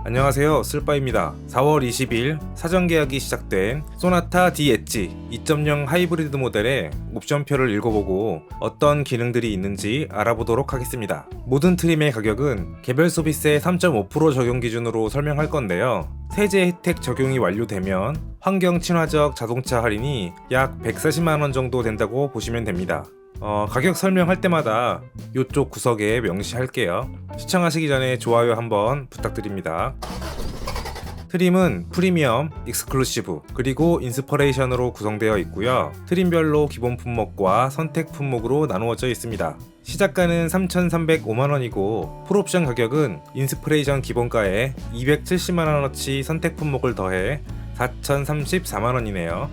안녕하세요, 쓸바입니다. 4월 20일 사전 계약이 시작된 소나타 D 엣지 2.0 하이브리드 모델의 옵션표를 읽어보고 어떤 기능들이 있는지 알아보도록 하겠습니다. 모든 트림의 가격은 개별 소비세 3.5% 적용 기준으로 설명할 건데요. 세제 혜택 적용이 완료되면 환경 친화적 자동차 할인이 약 140만원 정도 된다고 보시면 됩니다. 가격 설명할 때마다 이쪽 구석에 명시할게요. 시청하시기 전에 좋아요 한번 부탁드립니다. 트림은 프리미엄, 익스클루시브, 그리고 인스퍼레이션으로 구성되어 있고요. 트림별로 기본 품목과 선택 품목으로 나누어져 있습니다. 시작가는 3,305만원이고 풀옵션 가격은 인스퍼레이션 기본가에 270만원어치 선택 품목을 더해 4,034만원이네요.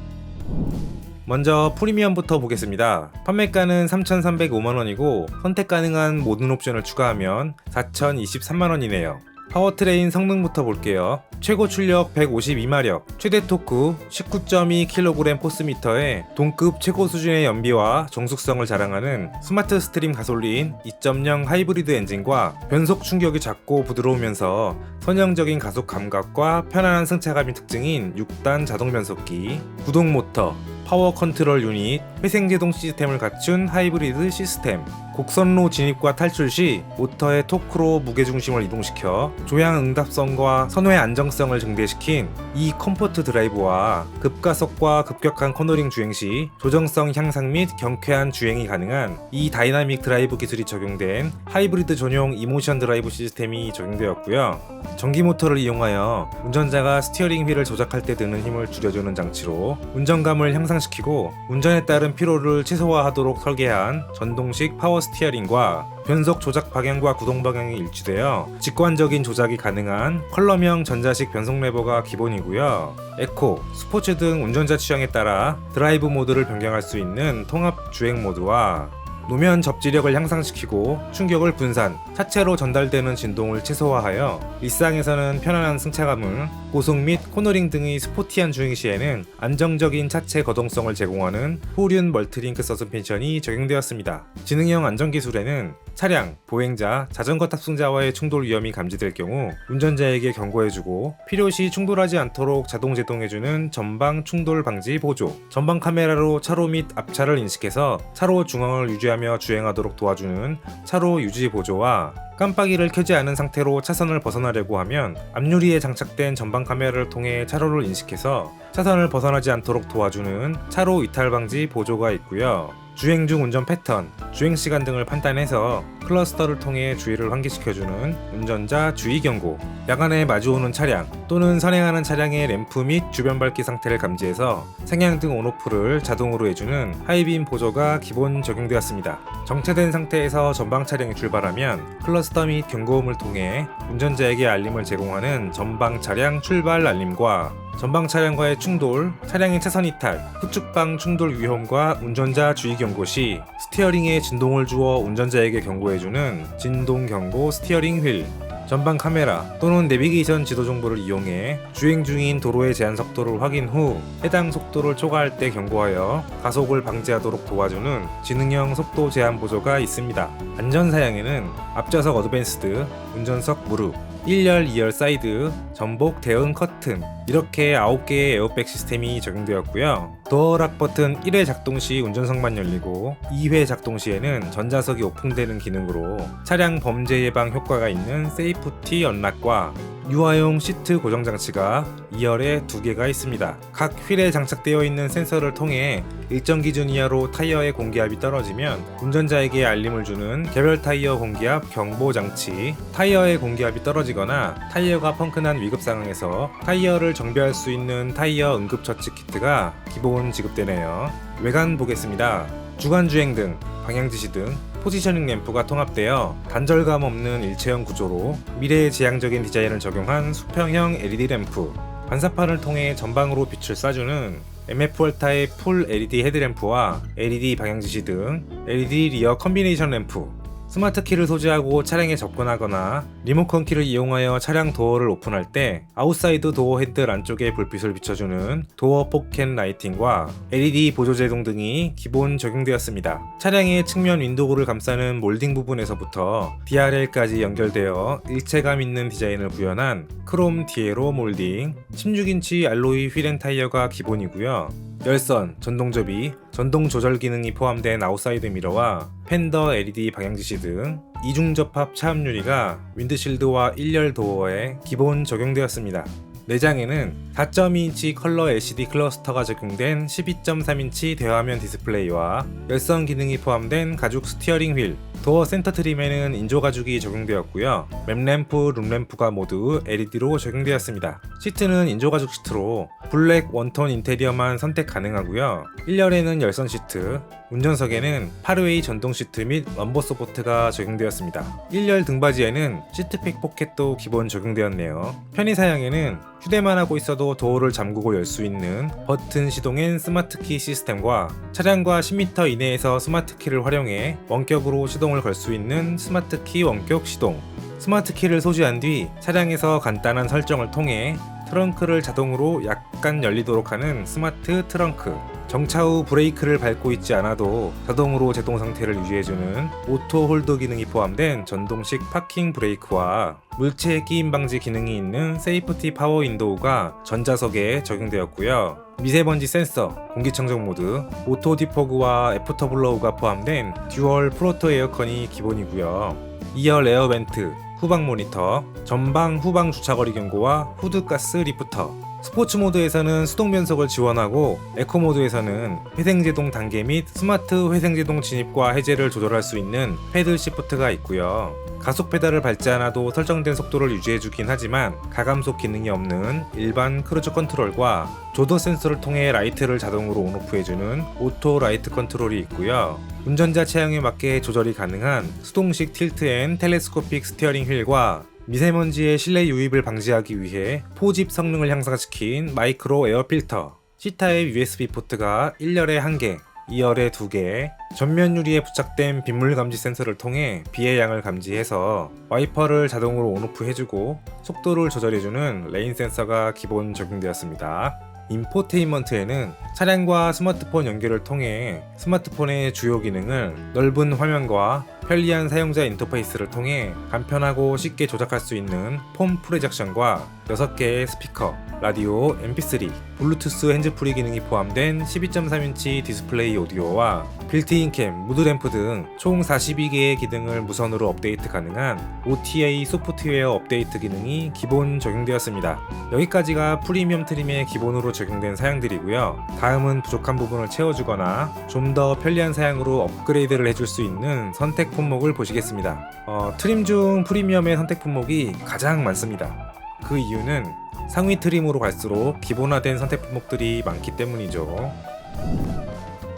먼저 프리미엄부터 보겠습니다. 판매가는 3,305만원이고 선택 가능한 모든 옵션을 추가하면 4,023만원이네요. 파워트레인 성능부터 볼게요. 최고 출력 152마력, 최대 토크 19.2kg 포스미터에 동급 최고 수준의 연비와 정숙성을 자랑하는 스마트 스트림 가솔린 2.0 하이브리드 엔진과 변속 충격이 작고 부드러우면서 선형적인 가속 감각과 편안한 승차감이 특징인 6단 자동 변속기, 구동 모터, 파워 컨트롤 유닛, 회생제동 시스템을 갖춘 하이브리드 시스템, 곡선로 진입과 탈출 시 모터의 토크로 무게중심을 이동시켜 조향 응답성과 선회 안정성을 증대시킨 이 컴포트 드라이브와 급가속과 급격한 코너링 주행 시 조정성 향상 및 경쾌한 주행이 가능한 이 다이나믹 드라이브 기술이 적용된 하이브리드 전용 이모션 드라이브 시스템이 적용되었고요. 전기 모터를 이용하여 운전자가 스티어링 휠을 조작할 때 드는 힘을 줄여주는 장치로 운전감을 향상시키고 운전에 따른 피로를 최소화하도록 설계한 전동식 파워 스티어링과 변속 조작 방향과 구동 방향이 일치되어 직관적인 조작이 가능한 컬러명 전자식 변속 레버가 기본이고요. 에코, 스포츠 등 운전자 취향에 따라 드라이브 모드를 변경할 수 있는 통합 주행 모드와 노면 접지력을 향상시키고 충격을 분산, 차체로 전달되는 진동을 최소화하여 일상에서는 편안한 승차감을, 고속 및 코너링 등의 스포티한 주행 시에는 안정적인 차체 거동성을 제공하는 후륜 멀티링크 서스펜션이 적용되었습니다. 지능형 안전기술에는 차량, 보행자, 자전거 탑승자와의 충돌 위험이 감지될 경우 운전자에게 경고해주고 필요시 충돌하지 않도록 자동 제동해주는 전방 충돌 방지 보조, 전방 카메라로 차로 및 앞차를 인식해서 차로 중앙을 유지하며 주행하도록 도와주는 차로 유지 보조와 깜빡이를 켜지 않은 상태로 차선을 벗어나려고 하면 앞유리에 장착된 전방 카메라를 통해 차로를 인식해서 차선을 벗어나지 않도록 도와주는 차로 이탈 방지 보조가 있고요. 주행 중 운전 패턴, 주행 시간 등을 판단해서 클러스터를 통해 주의를 환기시켜주는 운전자 주의 경고, 야간에 마주오는 차량 또는 선행하는 차량의 램프 및 주변 밝기 상태를 감지해서 생향등 온오프를 자동으로 해주는 하이빔 보조가 기본 적용되었습니다. 정체된 상태에서 전방 차량이 출발하면 클러스터 및 경고음을 통해 운전자에게 알림을 제공하는 전방 차량 출발 알림과 전방 차량과의 충돌, 차량의 차선 이탈, 후측방 충돌 위험과 운전자 주의 경고 시 스티어링에 진동을 주어 운전자에게 경고해주는 진동 경고 스티어링 휠, 전방 카메라 또는 내비게이션 지도 정보를 이용해 주행 중인 도로의 제한 속도를 확인 후 해당 속도를 초과할 때 경고하여 가속을 방지하도록 도와주는 지능형 속도 제한 보조가 있습니다. 안전 사양에는 앞좌석 어드밴스드, 운전석 무릎, 1열, 2열 사이드, 전복 대응 커튼 이렇게 9개의 에어백 시스템이 적용되었고요. 도어락 버튼 1회 작동 시 운전석만 열리고 2회 작동 시에는 전자석이 오픈되는 기능으로 차량 범죄 예방 효과가 있는 세이프티 언락과 유아용 시트 고정 장치가 2열에 2개가 있습니다. 각 휠에 장착되어 있는 센서를 통해 일정 기준 이하로 타이어의 공기압이 떨어지면 운전자에게 알림을 주는 개별 타이어 공기압 경보 장치, 타이어의 공기압이 떨어지거나 타이어가 펑크난 위급 상황에서 타이어를 정비할 수 있는 타이어 응급처치 키트가 기본 지급되네요. 외관 보겠습니다. 주간 주행 등, 방향지시 등 포지셔닝 램프가 통합되어 단절감 없는 일체형 구조로 미래지향적인 디자인을 적용한 수평형 LED 램프, 반사판을 통해 전방으로 빛을 쏴주는 MF월타의 풀 LED 헤드램프와 LED 방향지시 등 LED 리어 컨비네이션 램프, 스마트 키를 소지하고 차량에 접근하거나 리모컨 키를 이용하여 차량 도어를 오픈할 때 아웃사이드 도어 핸들 안쪽에 불빛을 비춰주는 도어 포켓 라이팅과 LED 보조제동 등이 기본 적용되었습니다. 차량의 측면 윈도우를 감싸는 몰딩 부분에서부터 DRL까지 연결되어 일체감 있는 디자인을 구현한 크롬 디에로 몰딩, 16인치 알로이 휠 앤 타이어가 기본이고요. 열선, 전동접이, 전동 조절 기능이 포함된 아웃사이드 미러와 팬더 LED 방향지시 등 이중 접합 차음 유리가 윈드실드와 1열 도어에 기본 적용되었습니다. 내장에는 4.2인치 컬러 LCD 클러스터가 적용된 12.3인치 대화면 디스플레이와 열선 기능이 포함된 가죽 스티어링 휠, 도어 센터 트림에는 인조 가죽이 적용되었고요. 맵램프, 룸램프가 모두 LED로 적용되었습니다. 시트는 인조 가죽 시트로 블랙 원톤 인테리어만 선택 가능하고요. 1열에는 열선 시트, 운전석에는 파르웨이 전동 시트 및 럼버 서포트가 적용되었습니다. 1열 등받이에는 시트팩 포켓도 기본 적용되었네요. 편의 사양에는 휴대만 하고 있어도 도어를 잠그고 열 수 있는 버튼 시동엔 스마트키 시스템과 차량과 10m 이내에서 스마트키를 활용해 원격으로 시동을 걸 수 있는 스마트키 원격 시동, 스마트키를 소지한 뒤 차량에서 간단한 설정을 통해 트렁크를 자동으로 약간 열리도록 하는 스마트 트렁크, 정차 후 브레이크를 밟고 있지 않아도 자동으로 제동 상태를 유지해주는 오토 홀드 기능이 포함된 전동식 파킹 브레이크와 물체 끼임 방지 기능이 있는 세이프티 파워 윈도우가 전자석에 적용되었고요. 미세먼지 센서, 공기청정 모드, 오토 디포그와 애프터 블로우가 포함된 듀얼 프로토 에어컨이 기본이고요. 2열 에어 벤트, 후방 모니터, 전방 후방 주차거리 경고와 후드가스 리프터, 스포츠 모드에서는 수동 변속을 지원하고 에코 모드에서는 회생제동 단계 및 스마트 회생제동 진입과 해제를 조절할 수 있는 패들 시프트가 있고요. 가속 페달을 밟지 않아도 설정된 속도를 유지해주긴 하지만 가감속 기능이 없는 일반 크루즈 컨트롤과 조도 센서를 통해 라이트를 자동으로 온오프 해주는 오토 라이트 컨트롤이 있고요. 운전자 체형에 맞게 조절이 가능한 수동식 틸트 앤 텔레스코픽 스티어링 휠과 미세먼지의 실내 유입을 방지하기 위해 포집 성능을 향상시킨 마이크로 에어 필터, C타입 USB 포트가 1열에 1개, 2열에 2개, 전면 유리에 부착된 빗물 감지 센서를 통해 비의 양을 감지해서 와이퍼를 자동으로 온오프 해주고 속도를 조절해주는 레인 센서가 기본 적용되었습니다. 인포테인먼트에는 차량과 스마트폰 연결을 통해 스마트폰의 주요 기능을 넓은 화면과 편리한 사용자 인터페이스를 통해 간편하고 쉽게 조작할 수 있는 폼 프로젝션과 6개의 스피커, 라디오, mp3, 블루투스 핸즈프리 기능이 포함된 12.3인치 디스플레이 오디오와 빌트인 캠, 무드램프 등 총 42개의 기능을 무선으로 업데이트 가능한 OTA 소프트웨어 업데이트 기능이 기본 적용되었습니다. 여기까지가 프리미엄 트림에 기본으로 적용된 사양들이고요. 다음은 부족한 부분을 채워주거나 좀 더 편리한 사양으로 업그레이드를 해줄 수 있는 선택 품목을 보시겠습니다. 트림 중 프리미엄의 선택 품목이 가장 많습니다. 그 이유는 상위 트림으로 갈수록 기본화된 선택 품목들이 많기 때문이죠.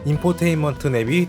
인포테인먼트 내비 2,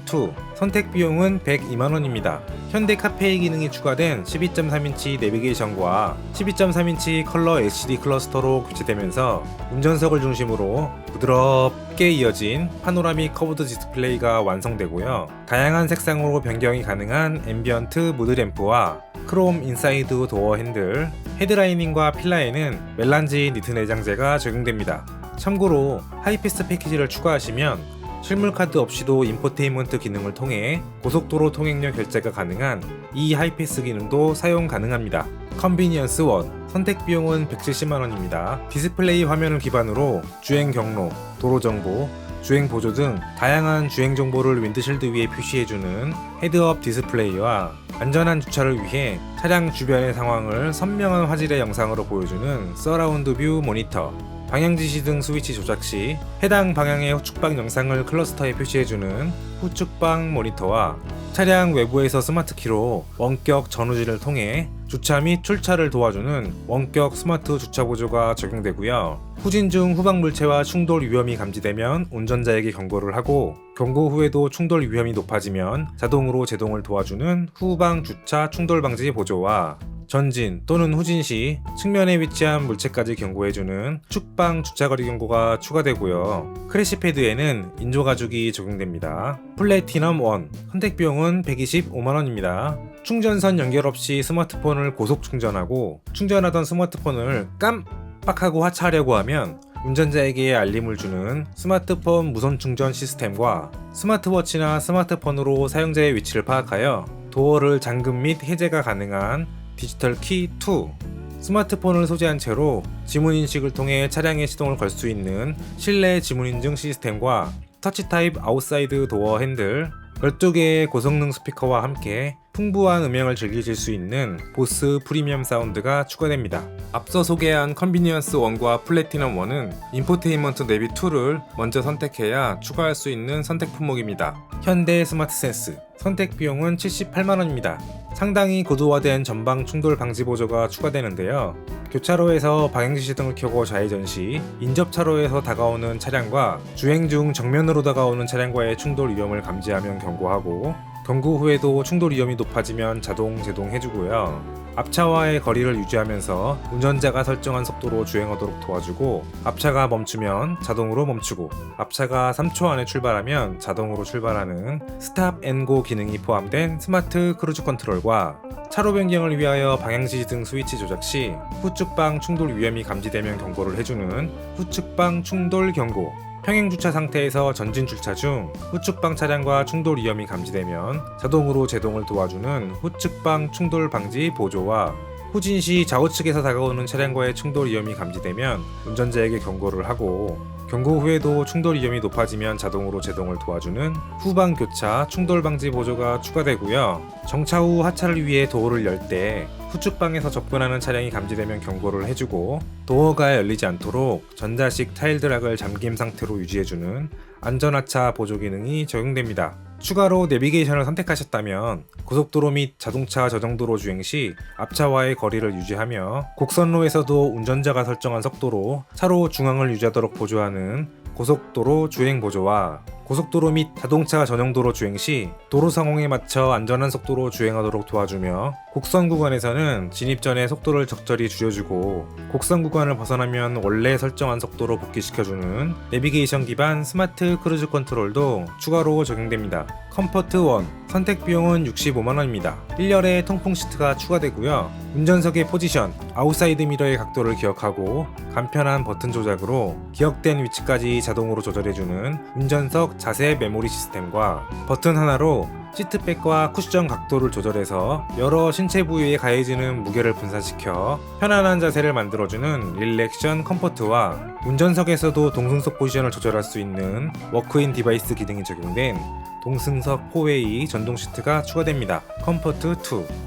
선택 비용은 102만원입니다. 현대 카페이 기능이 추가된 12.3인치 내비게이션과 12.3인치 컬러 LCD 클러스터로 교체되면서 운전석을 중심으로 부드럽게 이어진 파노라믹 커브드 디스플레이가 완성되고요. 다양한 색상으로 변경이 가능한 앰비언트 무드램프와 크롬 인사이드 도어 핸들, 헤드라이닝과 필라에는 멜란지 니트 내장재가 적용됩니다. 참고로 하이패스 패키지를 추가하시면 실물카드 없이도 인포테인먼트 기능을 통해 고속도로 통행료 결제가 가능한 이 하이패스 기능도 사용 가능합니다. 컨비니언스 1, 선택 비용은 170만원입니다. 디스플레이 화면을 기반으로 주행 경로, 도로 정보, 주행 보조 등 다양한 주행 정보를 윈드실드 위에 표시해주는 헤드업 디스플레이와 안전한 주차를 위해 차량 주변의 상황을 선명한 화질의 영상으로 보여주는 서라운드 뷰 모니터, 방향지시 등 스위치 조작 시 해당 방향의 후측방 영상을 클러스터에 표시해주는 후측방 모니터와 차량 외부에서 스마트키로 원격 전후진을 통해 주차 및 출차를 도와주는 원격 스마트 주차 보조가 적용되고요. 후진 중 후방 물체와 충돌 위험이 감지되면 운전자에게 경고를 하고 경고 후에도 충돌 위험이 높아지면 자동으로 제동을 도와주는 후방 주차 충돌 방지 보조와 전진 또는 후진 시 측면에 위치한 물체까지 경고해주는 측방 주차거리 경고가 추가되고요. 크래시 패드에는 인조 가죽이 적용됩니다. 플래티넘 1, 선택 비용은 125만원입니다. 충전선 연결 없이 스마트폰을 고속 충전하고 충전하던 스마트폰을 깜빡하고 하차하려고 하면 운전자에게 알림을 주는 스마트폰 무선 충전 시스템과 스마트워치나 스마트폰으로 사용자의 위치를 파악하여 도어를 잠금 및 해제가 가능한 디지털 키 2, 스마트폰을 소지한 채로 지문인식을 통해 차량의 시동을 걸 수 있는 실내 지문인증 시스템과 터치 타입 아웃사이드 도어 핸들, 12개의 고성능 스피커와 함께 풍부한 음향을 즐기실 수 있는 보스 프리미엄 사운드가 추가됩니다. 앞서 소개한 컨비니언스 1과 플래티넘 1은 인포테인먼트 내비 2를 먼저 선택해야 추가할 수 있는 선택 품목입니다. 현대 스마트 센스, 선택 비용은 78만원입니다. 상당히 고도화된 전방 충돌 방지 보조가 추가되는데요. 교차로에서 방향지시 등을 켜고 좌회전 시 인접 차로에서 다가오는 차량과 주행 중 정면으로 다가오는 차량과의 충돌 위험을 감지하면 경고하고, 경고 후에도 충돌 위험이 높아지면 자동 제동해주고요. 앞차와의 거리를 유지하면서 운전자가 설정한 속도로 주행하도록 도와주고, 앞차가 멈추면 자동으로 멈추고, 앞차가 3초 안에 출발하면 자동으로 출발하는 스탑 앤 고 기능이 포함된 스마트 크루즈 컨트롤과 차로 변경을 위하여 방향지시 등 스위치 조작 시 후측방 충돌 위험이 감지되면 경고를 해주는 후측방 충돌 경고, 평행 주차 상태에서 전진 주차 중 후측방 차량과 충돌 위험이 감지되면 자동으로 제동을 도와주는 후측방 충돌 방지 보조와 후진 시 좌우측에서 다가오는 차량과의 충돌 위험이 감지되면 운전자에게 경고를 하고, 경고 후에도 충돌 위험이 높아지면 자동으로 제동을 도와주는 후방 교차 충돌 방지 보조가 추가되고요. 정차 후 하차를 위해 도어를 열 때 후측방에서 접근하는 차량이 감지되면 경고를 해주고, 도어가 열리지 않도록 전자식 타일 드락을 잠김 상태로 유지해주는 안전하차 보조 기능이 적용됩니다. 추가로 내비게이션을 선택하셨다면 고속도로 및 자동차 저정도로 주행 시 앞차와의 거리를 유지하며, 곡선로에서도 운전자가 설정한 속도로 차로 중앙을 유지하도록 보조하는 고속도로 주행 보조와 고속도로 및 자동차 전용도로 주행 시 도로 상황에 맞춰 안전한 속도로 주행하도록 도와주며, 곡선 구간에서는 진입 전에 속도를 적절히 줄여주고 곡선 구간을 벗어나면 원래 설정한 속도로 복귀시켜주는 내비게이션 기반 스마트 크루즈 컨트롤도 추가로 적용됩니다. 컴포트 1, 선택 비용은 65만원입니다. 1열에 통풍 시트가 추가되고요. 운전석의 포지션, 아웃사이드 미러의 각도를 기억하고 간편한 버튼 조작으로 기억된 위치까지 자동으로 조절해주는 운전석 자세 메모리 시스템과 버튼 하나로 시트백과 쿠션 각도를 조절해서 여러 신체 부위에 가해지는 무게를 분산시켜 편안한 자세를 만들어주는 릴렉션 컴포트와 운전석에서도 동승석 포지션을 조절할 수 있는 워크인 디바이스 기능이 적용된 동승석 4웨이 전동 시트가 추가됩니다. 컴포트 2,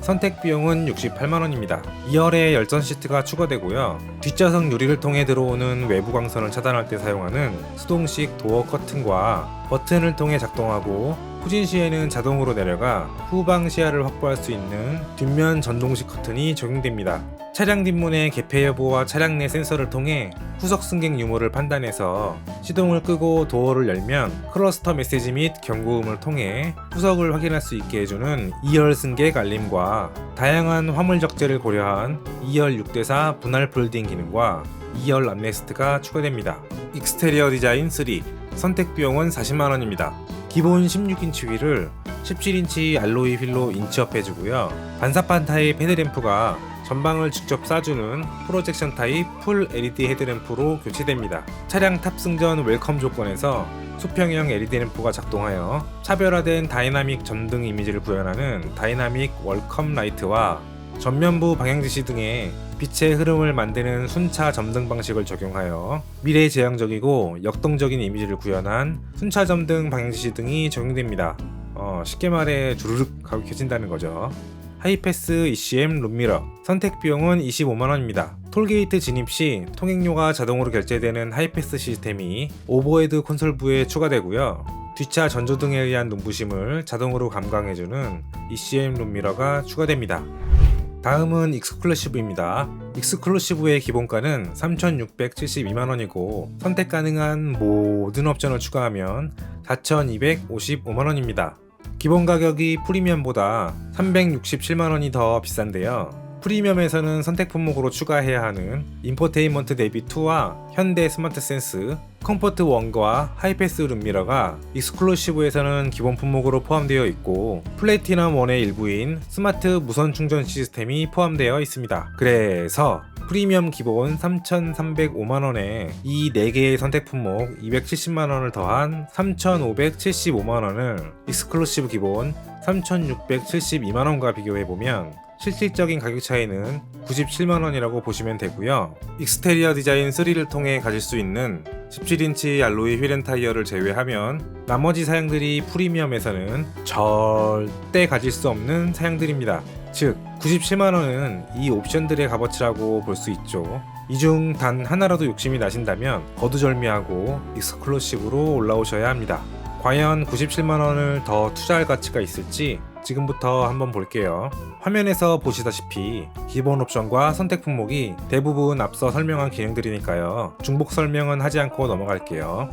선택 비용은 68만원입니다. 2열에 열선 시트가 추가되고요. 뒷좌석 유리를 통해 들어오는 외부 광선을 차단할 때 사용하는 수동식 도어 커튼과 버튼을 통해 작동하고, 후진 시에는 자동으로 내려가 후방 시야를 확보할 수 있는 뒷면 전동식 커튼이 적용됩니다. 차량 뒷문의 개폐 여부와 차량 내 센서를 통해 후석 승객 유무를 판단해서 시동을 끄고 도어를 열면 클러스터 메시지 및 경고음을 통해 후석을 확인할 수 있게 해주는 2열 승객 알림과 다양한 화물 적재를 고려한 2열 6대4 분할 폴딩 기능과 2열 암레스트가 추가됩니다. 익스테리어 디자인 3, 선택 비용은 40만원입니다. 기본 16인치 휠을 17인치 알로이 휠로 인치업 해주고요. 반사판 타입 헤드램프가 전방을 직접 쏴주는 프로젝션 타입 풀 LED 헤드램프로 교체됩니다. 차량 탑승 전 웰컴 조건에서 수평형 LED 램프가 작동하여 차별화된 다이나믹 전등 이미지를 구현하는 다이나믹 웰컴 라이트와 전면부 방향지시 등의 빛의 흐름을 만드는 순차 점등 방식을 적용하여 미래지향적이고 역동적인 이미지를 구현한 순차 점등 방향지시 등이 적용됩니다. 쉽게 말해 주르륵 하고 켜진다는 거죠. 하이패스 ECM 룸미러, 선택 비용은 25만원입니다. 톨게이트 진입 시 통행료가 자동으로 결제되는 하이패스 시스템이 오버헤드 콘솔부에 추가되고요. 뒷차 전조등에 의한 눈부심을 자동으로 감광해주는 ECM 룸미러가 추가됩니다. 다음은 익스클루시브입니다. 익스클루시브의 기본가는 3,672만원이고 선택 가능한 모든 옵션을 추가하면 4,255만원입니다. 기본 가격이 프리미엄보다 367만원이 더 비싼데요. 프리미엄에서는 선택 품목으로 추가해야 하는 인포테인먼트 내비 2와 현대 스마트 센스, 컴포트 1과 하이패스 룸미러가 익스클루시브에서는 기본 품목으로 포함되어 있고 플래티넘 1의 일부인 스마트 무선 충전 시스템이 포함되어 있습니다. 그래서 프리미엄 기본 3,305만원에 이 4개의 선택 품목 270만원을 더한 3,575만원을 익스클루시브 기본 3,672만원과 비교해보면 실질적인 가격 차이는 97만원이라고 보시면 되고요. 익스테리어 디자인 3를 통해 가질 수 있는 17인치 알로이 휠 타이어를 제외하면 나머지 사양들이 프리미엄에서는 절대 가질 수 없는 사양들입니다. 즉 97만원은 이 옵션들의 값어치라고 볼 수 있죠. 이 중 단 하나라도 욕심이 나신다면 거두절미하고 익스클루시브로 올라오셔야 합니다. 과연 97만원을 더 투자할 가치가 있을지 지금부터 한번 볼게요. 화면에서 보시다시피 기본 옵션과 선택 품목이 대부분 앞서 설명한 기능들이니까요. 중복 설명은 하지 않고 넘어갈게요.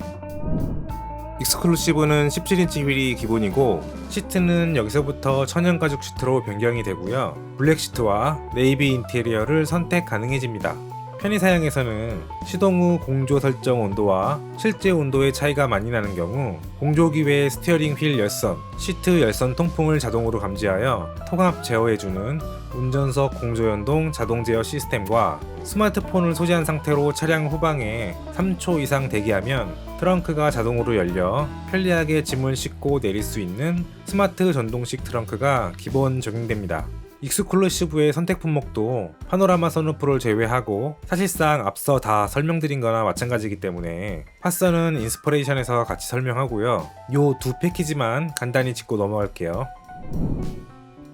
익스클루시브는 17인치 휠이 기본이고 시트는 여기서부터 천연 가죽 시트로 변경이 되고요. 블랙 시트와 네이비 인테리어를 선택 가능해집니다. 편의 사양에서는 시동 후 공조 설정 온도와 실제 온도의 차이가 많이 나는 경우 공조기 외 스티어링 휠 열선, 시트 열선 통풍을 자동으로 감지하여 통합 제어해주는 운전석 공조연동 자동 제어 시스템과 스마트폰을 소지한 상태로 차량 후방에 3초 이상 대기하면 트렁크가 자동으로 열려 편리하게 짐을 싣고 내릴 수 있는 스마트 전동식 트렁크가 기본 적용됩니다. 익스클루시브의 선택 품목도 파노라마 선루프를 제외하고 사실상 앞서 다 설명드린 거나 마찬가지이기 때문에 파서는 인스퍼레이션에서 같이 설명하고요. 요 두 패키지만 간단히 짚고 넘어갈게요.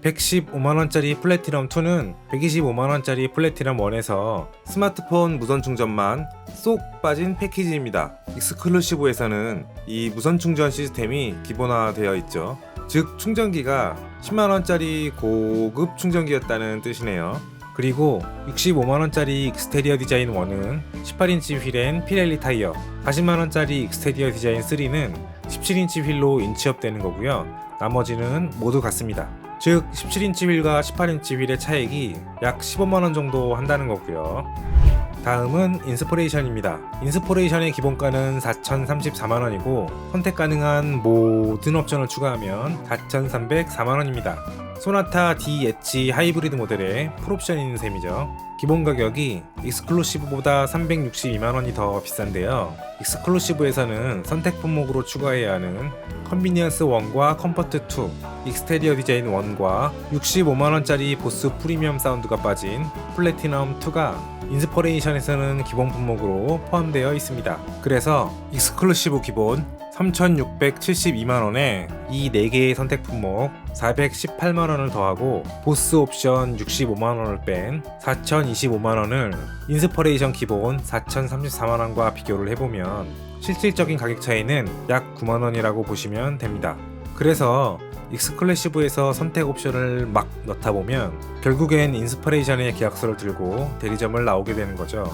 115만원짜리 플래티넘 2는 125만원짜리 플래티넘 1에서 스마트폰 무선 충전만 쏙 빠진 패키지입니다. 익스클루시브에서는 이 무선 충전 시스템이 기본화되어 있죠. 즉 충전기가 10만원짜리 고급 충전기였다는 뜻이네요. 그리고 65만원짜리 익스테리어 디자인 1은 18인치 휠엔 피렐리 타이어, 40만원짜리 익스테리어 디자인 3는 17인치 휠로 인치업 되는 거고요. 나머지는 모두 같습니다. 즉 17인치 휠과 18인치 휠의 차액이 약 15만원 정도 한다는 거고요. 다음은 인스퍼레이션입니다. 인스퍼레이션의 기본가는 4,034만원이고 선택 가능한 모든 옵션을 추가하면 4,304만원입니다. 소나타 D 엣지 하이브리드 모델의 풀옵션인 셈이죠. 기본 가격이 익스클루시브보다 362만원이 더 비싼데요. 익스클루시브에서는 선택 품목으로 추가해야 하는 컨비니언스 1과 컴포트 2, 익스테리어 디자인 1과 65만원짜리 보스 프리미엄 사운드가 빠진 플래티넘 2가 인스퍼레이션에서는 기본 품목으로 포함되어 있습니다. 그래서 익스클루시브 기본 3,672만원에 이 4개의 선택 품목 418만원을 더하고 보스 옵션 65만원을 뺀 4,025만원을 인스퍼레이션 기본 4,034만원과 비교를 해보면 실질적인 가격 차이는 약 9만원이라고 보시면 됩니다. 그래서 익스클루시브에서 선택 옵션을 막 넣다 보면 결국엔 인스퍼레이션의 계약서를 들고 대리점을 나오게 되는 거죠.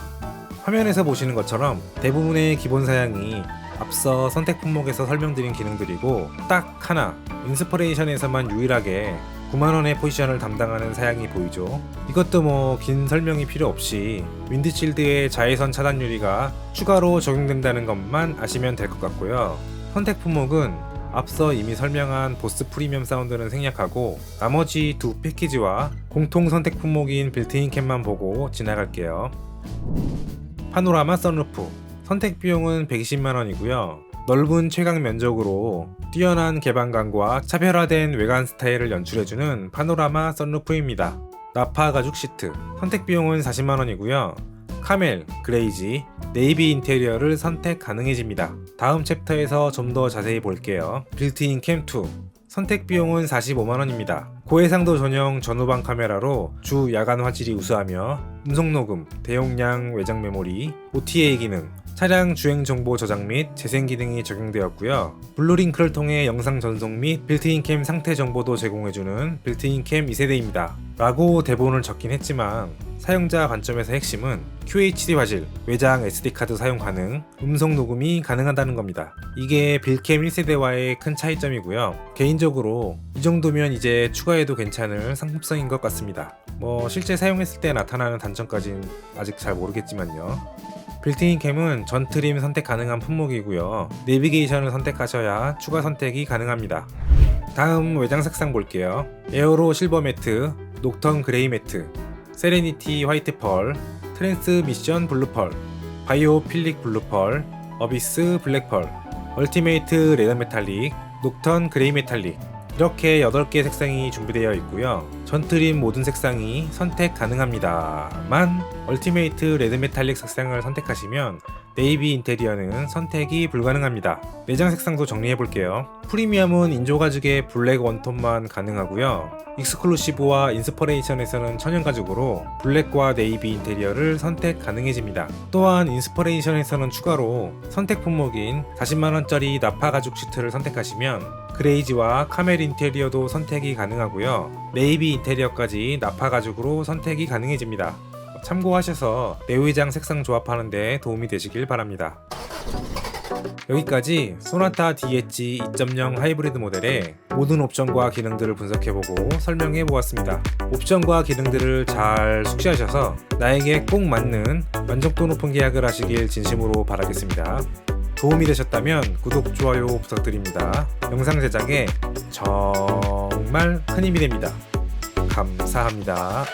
화면에서 보시는 것처럼 대부분의 기본 사양이 앞서 선택 품목에서 설명드린 기능들이고 딱 하나 인스퍼레이션에서만 유일하게 9만원의 포지션을 담당하는 사양이 보이죠. 이것도 뭐 긴 설명이 필요 없이 윈드실드의 자외선 차단 유리가 추가로 적용된다는 것만 아시면 될 것 같고요. 선택 품목은 앞서 이미 설명한 보스 프리미엄 사운드는 생략하고 나머지 두 패키지와 공통 선택 품목인 빌트인 캠만 보고 지나갈게요. 파노라마 선루프 선택 비용은 120만원이고요. 넓은 최강 면적으로 뛰어난 개방감과 차별화된 외관 스타일을 연출해주는 파노라마 선루프입니다. 나파 가죽 시트 선택 비용은 40만원이고요. 카멜, 그레이지, 네이비 인테리어를 선택 가능해집니다. 다음 챕터에서 좀 더 자세히 볼게요. 빌트인 캠 2 선택 비용은 45만원입니다. 고해상도 전용 전후방 카메라로 주 야간 화질이 우수하며 음성 녹음, 대용량 외장 메모리, OTA 기능, 차량 주행 정보 저장 및 재생 기능이 적용되었고요. 블루링크를 통해 영상 전송 및 빌트인 캠 상태 정보도 제공해주는 빌트인 캠 2세대입니다. 라고 대본을 적긴 했지만 사용자 관점에서 핵심은 QHD 화질, 외장 SD카드 사용 가능, 음성 녹음이 가능하다는 겁니다. 이게 빌캠 1세대와의 큰 차이점이고요. 개인적으로 이 정도면 이제 추가해도 괜찮을 상품성인 것 같습니다. 실제 사용했을 때 나타나는 단점까지는 아직 잘 모르겠지만요. 빌트인 캠은 전 트림 선택 가능한 품목이고요. 내비게이션을 선택하셔야 추가 선택이 가능합니다. 다음 외장 색상 볼게요. 에어로 실버 매트, 녹턴 그레이 매트, 세레니티 화이트 펄, 트랜스미션 블루 펄, 바이오 필릭 블루 펄, 어비스 블랙 펄, 얼티메이트 레더 메탈릭, 녹턴 그레이 메탈릭, 이렇게 8개 색상이 준비되어 있고요. 전 트림 모든 색상이 선택 가능합니다만 얼티메이트 레드 메탈릭 색상을 선택하시면 네이비 인테리어는 선택이 불가능합니다. 내장 색상도 정리해 볼게요. 프리미엄은 인조 가죽의 블랙 원톤만 가능하고요. 익스클루시브와 인스퍼레이션에서는 천연 가죽으로 블랙과 네이비 인테리어를 선택 가능해집니다. 또한 인스퍼레이션에서는 추가로 선택 품목인 40만원짜리 나파 가죽 시트를 선택하시면 그레이지와 카멜 인테리어도 선택이 가능하고요. 네이비 인테리어까지 나파 가죽으로 선택이 가능해집니다. 참고하셔서 내외장 색상 조합하는데 도움이 되시길 바랍니다. 여기까지 소나타 DH 2.0 하이브리드 모델의 모든 옵션과 기능들을 분석해보고 설명해보았습니다. 옵션과 기능들을 잘 숙지하셔서 나에게 꼭 맞는 만족도 높은 계약을 하시길 진심으로 바라겠습니다. 도움이 되셨다면 구독, 좋아요 부탁드립니다. 영상 제작에 정말 큰 힘이 됩니다. 감사합니다.